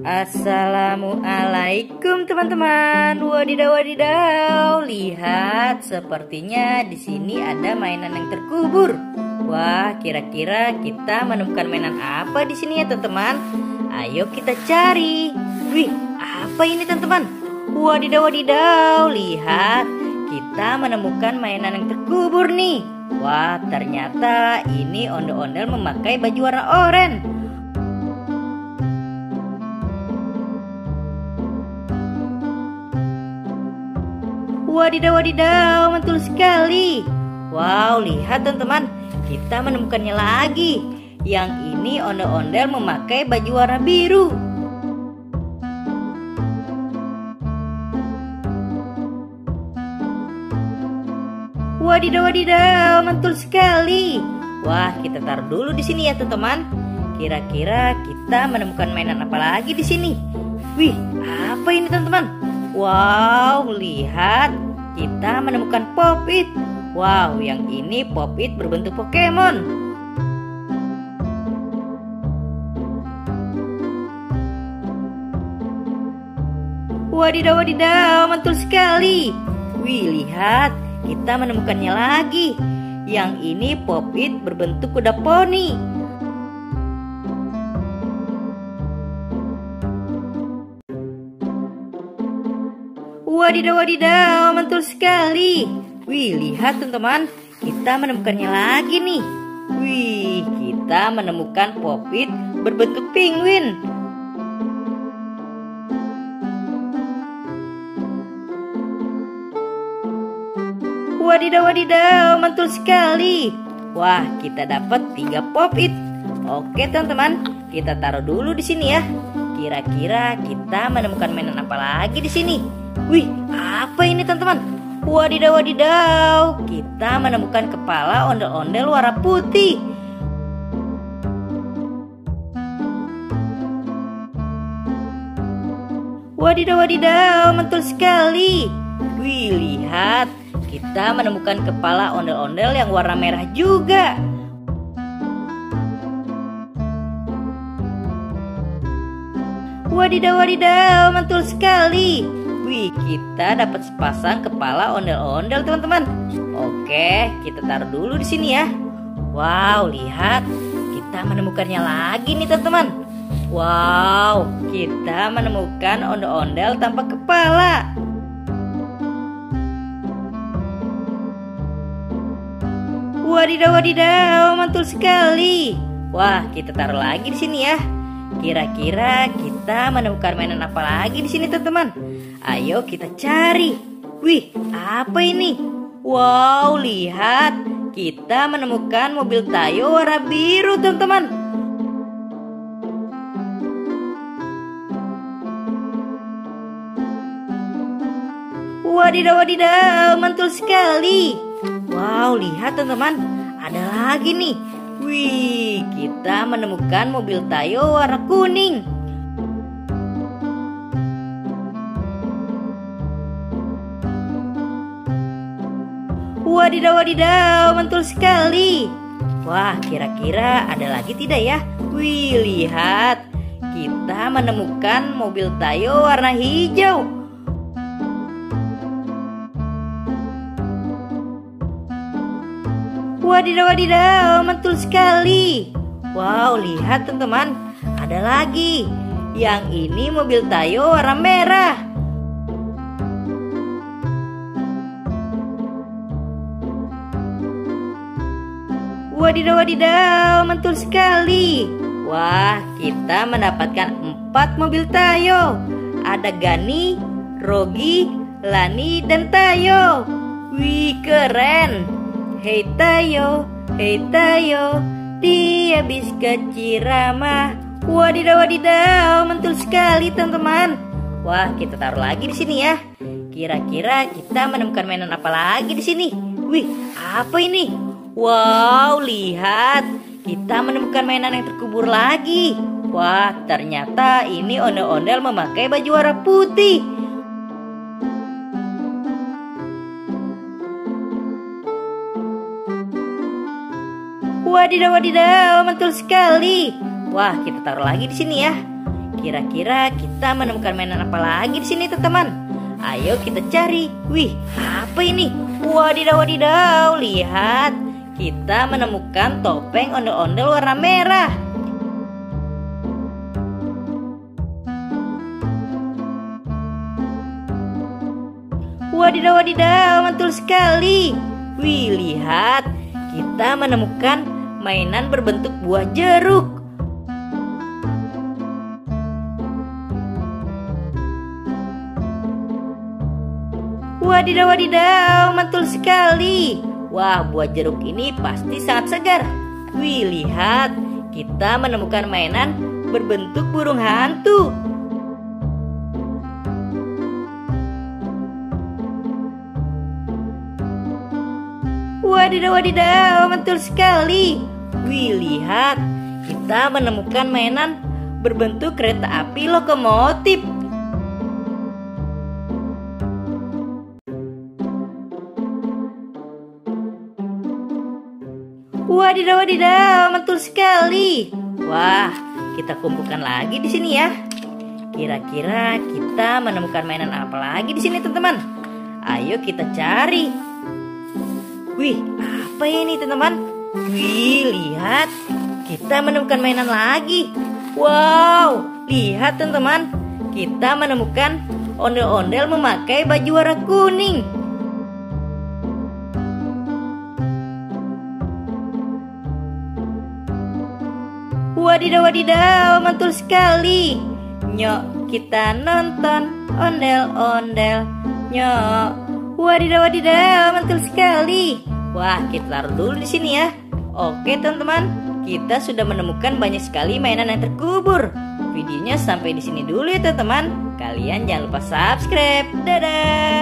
Assalamualaikum teman-teman. Wadidaw wadidaw, lihat sepertinya di sini ada mainan yang terkubur. Wah, kira-kira kita menemukan mainan apa di sini ya teman-teman? Ayo kita cari. Wih, apa ini teman-teman? Wadidaw wadidaw, lihat kita menemukan mainan yang terkubur nih. Wah, ternyata ini ondel-ondel memakai baju warna oranye. Wadidaw wadidaw, mantul sekali. Wow, lihat teman-teman, kita menemukannya lagi. Yang ini ondel-ondel memakai baju warna biru. Wadidaw wadidaw, mantul sekali. Wah, kita taruh dulu di sini ya teman-teman. Kira-kira kita menemukan mainan apa lagi di sini? Wih, apa ini teman-teman? Wow, lihat, kita menemukan Pop-it. Wow, yang ini Pop-it berbentuk Pokemon. Wadidaw wadidaw, mantul sekali. Wih, lihat, kita menemukannya lagi. Yang ini Pop-it berbentuk kuda poni. Wadidaw wadidaw, mantul sekali. Wih, lihat teman-teman, kita menemukannya lagi nih. Wih, kita menemukan Pop-it berbentuk penguin. Wadidaw wadidaw, mantul sekali. Wah, kita dapat 3 Pop-it. Oke teman-teman, kita taruh dulu di sini ya. Kira-kira kita menemukan mainan apa lagi di sini? Wih, apa ini teman-teman? Wadidaw wadidaw, kita menemukan kepala ondel-ondel warna putih. Wadidaw wadidaw, mantul sekali. Wih, lihat, kita menemukan kepala ondel-ondel yang warna merah juga. Wadidaw wadidaw, mantul sekali. Wih, kita dapat sepasang kepala ondel-ondel teman-teman. Oke, kita taruh dulu di sini ya. Wow, lihat, kita menemukannya lagi nih teman-teman. Wow, kita menemukan ondel-ondel tanpa kepala. Wadidaw wadidaw, mantul sekali. Wah, kita taruh lagi di sini ya. Kira-kira kita menemukan mainan apa lagi di sini teman-teman? Ayo kita cari. Wih, apa ini? Wow, lihat, kita menemukan mobil Tayo warna biru teman-teman. Wadidaw wadidaw, mantul sekali. Wow, lihat teman-teman, ada lagi nih. Wih, kita menemukan mobil Tayo warna kuning. Wadidaw wadidaw, mantul sekali. Wah, kira-kira ada lagi tidak ya? Wih, lihat, kita menemukan mobil Tayo warna hijau. Wadidaw wadidaw, mantul sekali. Wow, lihat teman-teman, ada lagi. Yang ini mobil Tayo warna merah. Wadidaw wadidaw, mantul sekali. Wah, kita mendapatkan 4 mobil Tayo. Ada Gani, Rogi, Lani, dan Tayo. Wih, keren. Hei Tayo, dia bis ke Cirama. Wadidaw wadidaw, mantul sekali teman-teman. Wah, kita taruh lagi di sini ya. Kira-kira kita menemukan mainan apa lagi di sini? Wih, apa ini? Wow, lihat, kita menemukan mainan yang terkubur lagi. Wah, ternyata ini ondel-ondel memakai baju warna putih. Wadidaw wadidaw, mantul sekali. Wah, kita taruh lagi di sini ya. Kira-kira kita menemukan mainan apa lagi di sini, teman-teman? Ayo kita cari. Wih, apa ini? Wadidaw, wadidaw, lihat. Kita menemukan topeng ondel-ondel warna merah. Wadidaw, wadidaw, mantul sekali. Wih, lihat. Kita menemukan mainan berbentuk buah jeruk. Wadidaw, wadidaw, mantul sekali. Wah, buah jeruk ini pasti sangat segar. Wih, lihat. Kita menemukan mainan berbentuk burung hantu. Wadidaw, wadidaw, mantul sekali. Wih, lihat. Kita menemukan mainan berbentuk kereta api lokomotif. Wadidaw, wadidaw, mantul sekali. Wah, kita kumpulkan lagi di sini ya. Kira-kira kita menemukan mainan apa lagi di sini, teman-teman? Ayo kita cari. Wih, apa ini, teman-teman? Wih, lihat. Kita menemukan mainan lagi. Wow, lihat, teman-teman. Kita menemukan ondel-ondel memakai baju warna kuning. Wadidaw, wadidaw, mantul sekali. Nyok, kita nonton ondel-ondel. Nyok. Wadidaw, wadidaw, mantul sekali. Wah, kita taruh dulu di sini ya. Oke, teman-teman. Kita sudah menemukan banyak sekali mainan yang terkubur. Videonya sampai di sini dulu ya, teman-teman. Kalian jangan lupa subscribe. Dadah.